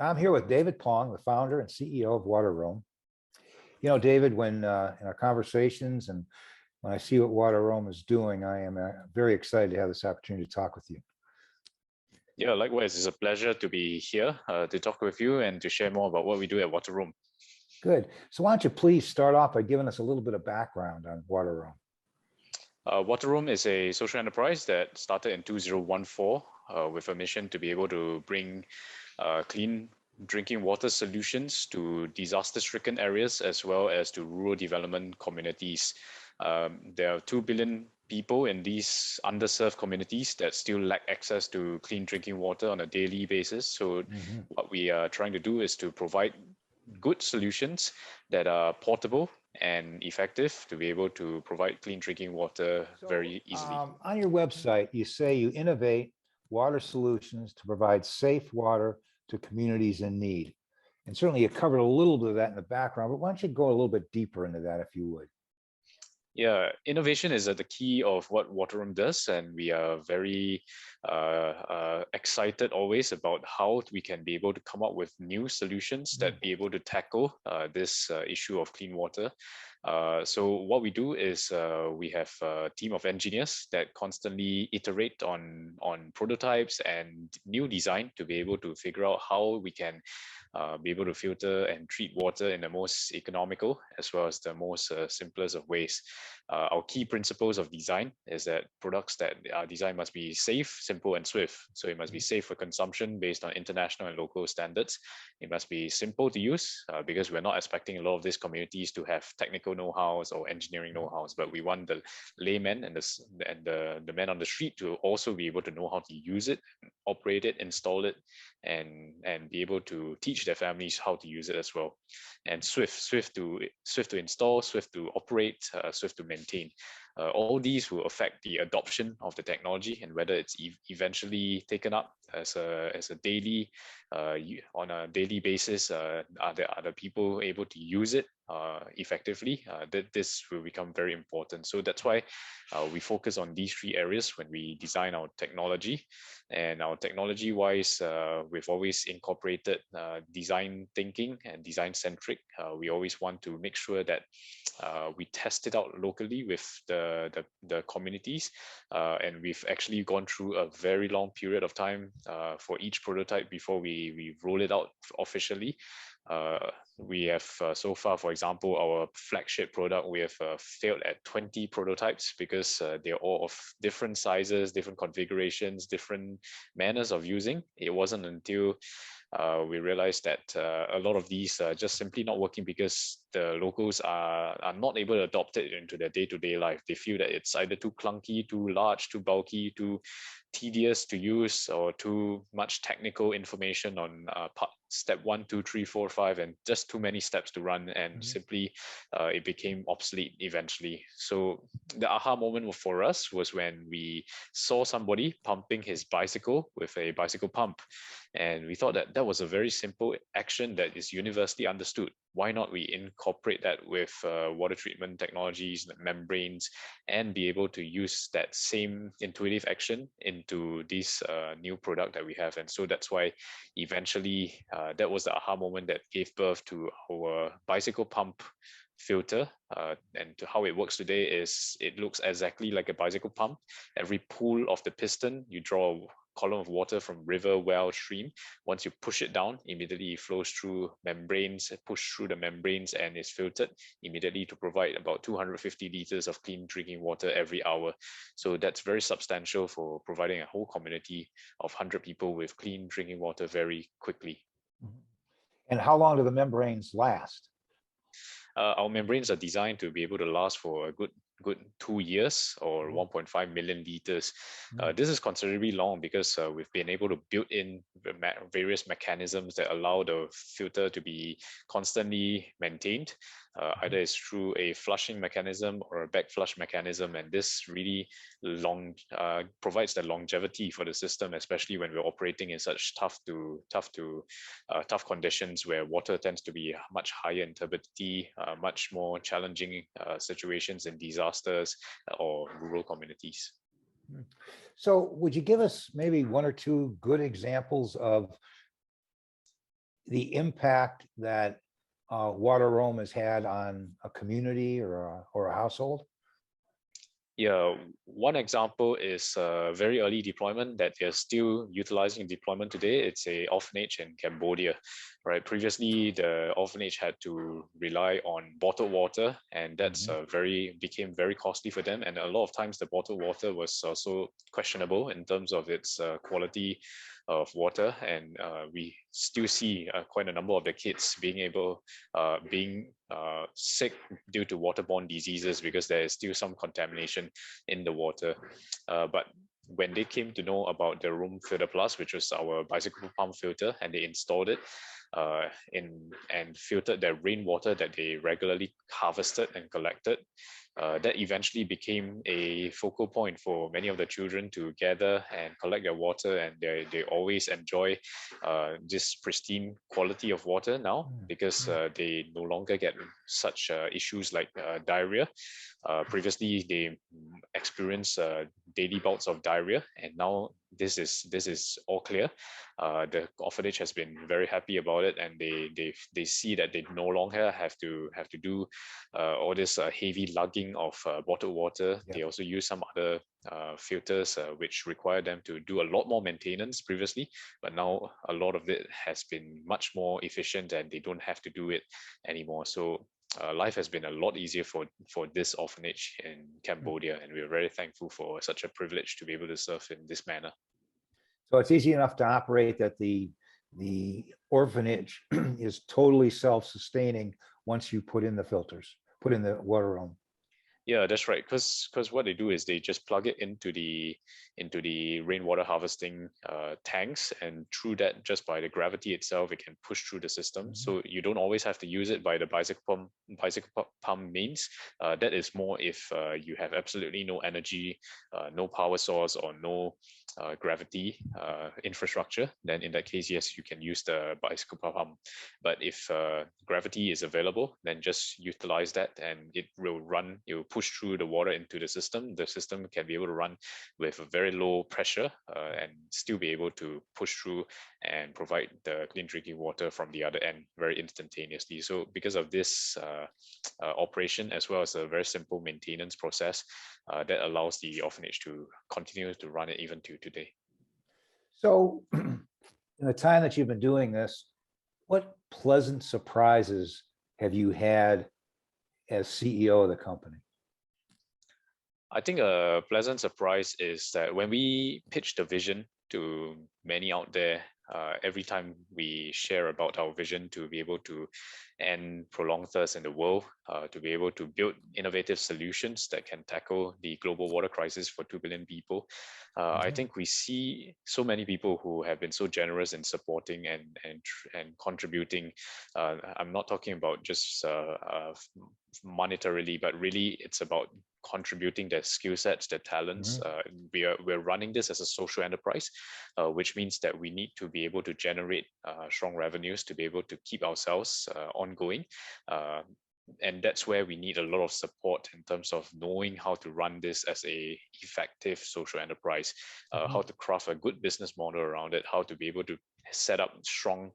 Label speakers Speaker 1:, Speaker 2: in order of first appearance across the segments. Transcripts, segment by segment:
Speaker 1: I'm here with David Pong, the founder and CEO of Wateroam. You know, David, when in our conversations and when I see what Wateroam is doing, I am very excited to have this opportunity to talk with you.
Speaker 2: Yeah, likewise. It's a pleasure to be here to talk with you and to share more about what we do at Wateroam.
Speaker 1: Good. So why don't you please start off by giving us a little bit of background on Wateroam?
Speaker 2: Wateroam is a social enterprise that started in 2014 with a mission to be able to bring clean drinking water solutions to disaster-stricken areas as well as to rural development communities. There are 2 billion people in these underserved communities that still lack access to clean drinking water on a daily basis. So what we are trying to do is to provide good solutions that are portable and effective to be able to provide clean drinking water very easily.
Speaker 1: On your website, you say you innovate water solutions to provide safe water to communities in need. And certainly you covered a little bit of that in the background, but why don't you go a little bit deeper into that if you would?
Speaker 2: Yeah, innovation is at the key of what Wateroam does, and we are very excited always about how we can be able to come up with new solutions that be able to tackle this issue of clean water. So what we do is we have a team of engineers that constantly iterate on prototypes and new design to be able to figure out how we can be able to filter and treat water in the most economical as well as the most simplest of ways. Our key principles of design is that products that are designed must be safe, simple, and swift. So it must be safe for consumption based on international and local standards. It must be simple to use because we're not expecting a lot of these communities to have technical know-hows or engineering know-hows, but we want the layman and the man on the street to also be able to know how to use it, operate it, install it, and be able to teach their families how to use it as well. And swift to install, swift to operate, swift to maintain. All these will affect the adoption of the technology and whether it's eventually taken up as a daily on a daily basis. Are the people able to use it effectively? That this will become very important. So that's why we focus on these 3 areas when we design our technology. And our technology wise, we've always incorporated design thinking and design centric. We always want to make sure that we test it out locally with the communities, and we've actually gone through a very long period of time for each prototype before we roll it out officially. We have so far, for example, our flagship product, we have failed at 20 prototypes because they're all of different sizes, different configurations, different manners of using. It wasn't until we realized that a lot of these are just simply not working because the locals are not able to adopt it into their day-to-day life. They feel that it's either too clunky, too large, too bulky, too tedious to use, or too much technical information on step 1, 2, 3, 4, 5, and just too many steps to run, and simply it became obsolete eventually. So the aha moment for us was when we saw somebody pumping his bicycle with a bicycle pump, and we thought that that was a very simple action that is universally understood. Why not we incorporate that with water treatment technologies, membranes, and be able to use that same intuitive action into this new product that we have. And so that's why eventually that was the aha moment that gave birth to our bicycle pump filter. And to how it works today is it looks exactly like a bicycle pump. Every pull of the piston, you draw a column of water from river, well, stream. Once you push it down, immediately it flows through membranes, push through the membranes, and is filtered immediately to provide about 250 liters of clean drinking water every hour. So that's very substantial for providing a whole community of 100 people with clean drinking water very quickly.
Speaker 1: And how long do the membranes last?
Speaker 2: Our membranes are designed to be able to last for a good 2 years or 1.5 million liters. This is considerably long because we've been able to build in various mechanisms that allow the filter to be constantly maintained. Either it's through a flushing mechanism or a back flush mechanism, and this really provides the longevity for the system, especially when we're operating in such tough conditions where water tends to be much higher in turbidity, much more challenging situations in disasters or rural communities.
Speaker 1: So would you give us maybe 1 or 2 good examples of the impact that Wateroam has had on a community or a household?
Speaker 2: Yeah, one example is a very early deployment that they're still utilizing deployment today. It's a orphanage in Cambodia, right? Previously, the orphanage had to rely on bottled water, and that's became very costly for them. And a lot of times, the bottled water was also questionable in terms of its quality of water, and we still see quite a number of the kids being sick due to waterborne diseases because there is still some contamination in the water. But when they came to know about the Room Filter Plus, which was our bicycle pump filter, and they installed it and filtered their rainwater that they regularly harvested and collected, that eventually became a focal point for many of the children to gather and collect their water, and they always enjoy this pristine quality of water now because they no longer get such issues like diarrhea. Previously, they experienced daily bouts of diarrhea, and now this is all clear. The orphanage has been very happy about it, and they see that they no longer have to do all this heavy lugging of bottled water. They also use some other filters which require them to do a lot more maintenance previously, but now a lot of it has been much more efficient, and they don't have to do it anymore. So life has been a lot easier for this orphanage in Cambodia, and we're very thankful for such a privilege to be able to serve in this manner.
Speaker 1: So it's easy enough to operate that the orphanage is totally self-sustaining once you put in the filters, put in the Wateroam.
Speaker 2: Yeah, that's right. Because what they do is they just plug it into the rainwater harvesting tanks, and through that, just by the gravity itself, it can push through the system. So you don't always have to use it by the bicycle pump means. That is more if you have absolutely no energy, no power source, or no gravity infrastructure. Then in that case, yes, you can use the bicycle pump. But if gravity is available, then just utilize that, and it will run. It will push through the water into the system. The system can be able to run with a very low pressure and still be able to push through and provide the clean drinking water from the other end very instantaneously. So because of this operation, as well as a very simple maintenance process, that allows the orphanage to continue to run it even to today.
Speaker 1: So in the time that you've been doing this, what pleasant surprises have you had as CEO of the company?
Speaker 2: I think a pleasant surprise is that when we pitch the vision to many out there, every time we share about our vision to be able to end prolonged thirst in the world, to be able to build innovative solutions that can tackle the global water crisis for 2 billion people, I think we see so many people who have been so generous in supporting and contributing. I'm not talking about just monetarily, but really it's about contributing their skill sets, their talents. We're running this as a social enterprise, which means that we need to be able to generate strong revenues to be able to keep ourselves ongoing. And that's where we need a lot of support in terms of knowing how to run this as a effective social enterprise, how to craft a good business model around it, how to be able to set up strong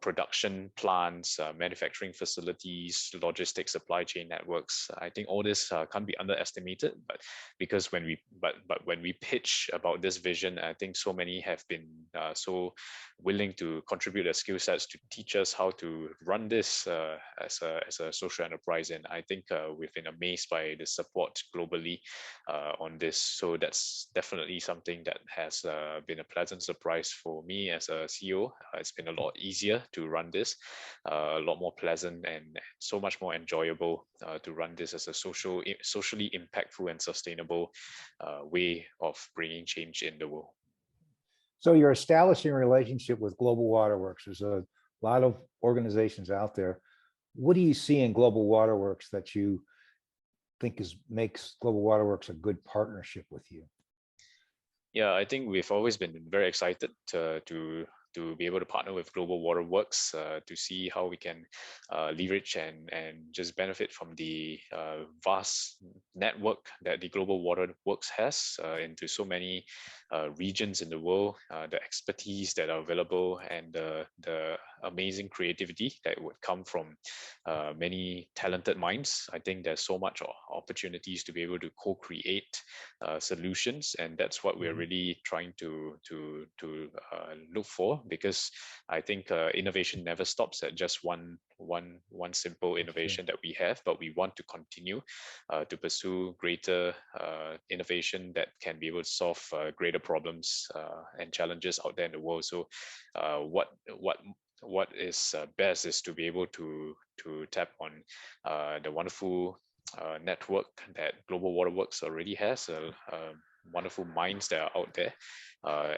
Speaker 2: production plants, manufacturing facilities, logistics, supply chain networks. I think all this can't be underestimated, but because when we pitch about this vision, I think so many have been so willing to contribute their skill sets to teach us how to run this as a social enterprise. And I think we've been amazed by the support globally on this. So that's definitely something that has been a pleasant surprise for me as a CEO. It's been a lot easier to run this, a lot more pleasant, and so much more enjoyable to run this as a socially impactful and sustainable way of bringing change in the world.
Speaker 1: So you're establishing a relationship with Global Waterworks. There's a lot of organizations out there. What do you see in Global Waterworks that you think makes Global Waterworks a good partnership with you?
Speaker 2: Yeah, I think we've always been very excited to to be able to partner with Global Waterworks to see how we can leverage and just benefit from the vast network that the Global Waterworks has into so many regions in the world, the expertise that are available, and the amazing creativity that would come from many talented minds. I think there's so much opportunities to be able to co-create solutions, and that's what we're really trying to look for, because I think innovation never stops at just one simple innovation that we have, but we want to continue to pursue greater innovation that can be able to solve greater problems and challenges out there in the world. So what is best is to be able to tap on the wonderful network that Global Waterworks already has, wonderful minds that are out there,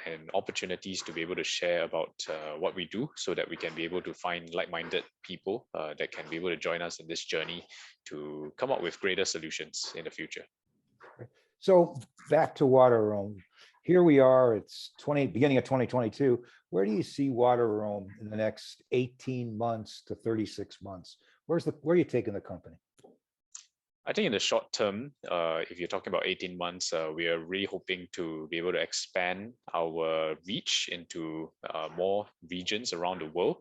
Speaker 2: and opportunities to be able to share about what we do, so that we can be able to find like-minded people that can be able to join us in this journey to come up with greater solutions in the future.
Speaker 1: So back to Wateroam. Here we are, it's beginning of 2022. Where do you see Wateroam in the next 18 months to 36 months? Where are you taking the company?
Speaker 2: I think in the short term, if you're talking about 18 months, we are really hoping to be able to expand our reach into more regions around the world.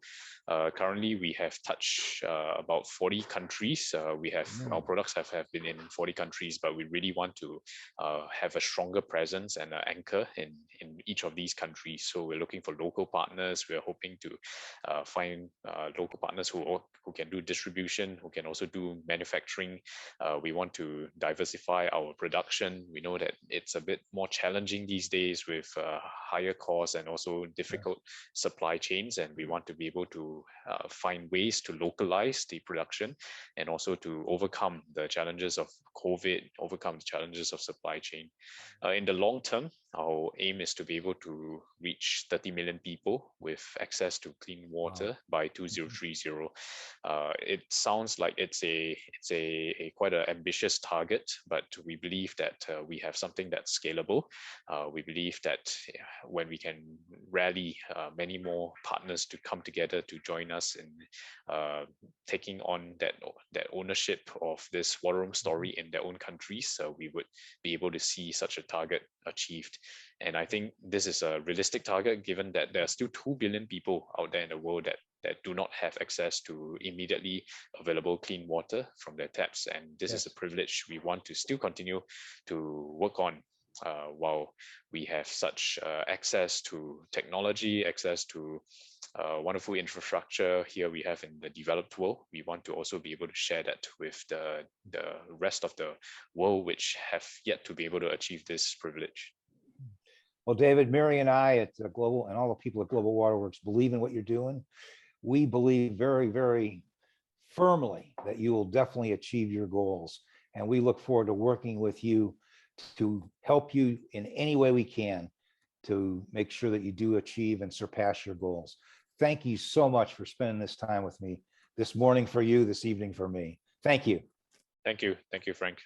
Speaker 2: Currently, we have touched about 40 countries. Our products have been in 40 countries, but we really want to have a stronger presence and an anchor in each of these countries. So we're looking for local partners. We're hoping to find local partners who can do distribution, who can also do manufacturing. We want to diversify our production. We know that it's a bit more challenging these days with higher costs and also difficult supply chains, and we want to be able to find ways to localize the production and also to overcome the challenges of COVID, overcome the challenges of supply chain. In the long term, our aim is to be able to reach 30 million people with access to clean water by 2030. It sounds like it's a quite an ambitious target, but we believe that we have something that's scalable. We believe that when we can rally many more partners to come together to join us in taking on that ownership of this Wateroam story in their own countries, we would be able to see such a target achieved. And I think this is a realistic target, given that there are still 2 billion people out there in the world that do not have access to immediately available clean water from their taps. And this is a privilege we want to still continue to work on while we have such access to technology, access to wonderful infrastructure here we have in the developed world. We want to also be able to share that with the rest of the world, which have yet to be able to achieve this privilege.
Speaker 1: Well, David, Mary and I at Global, and all the people at Global Waterworks believe in what you're doing. We believe very, very firmly that you will definitely achieve your goals. And we look forward to working with you to help you in any way we can to make sure that you do achieve and surpass your goals. Thank you so much for spending this time with me this morning for you, this evening for me. Thank you.
Speaker 2: Thank you. Thank you, Frank.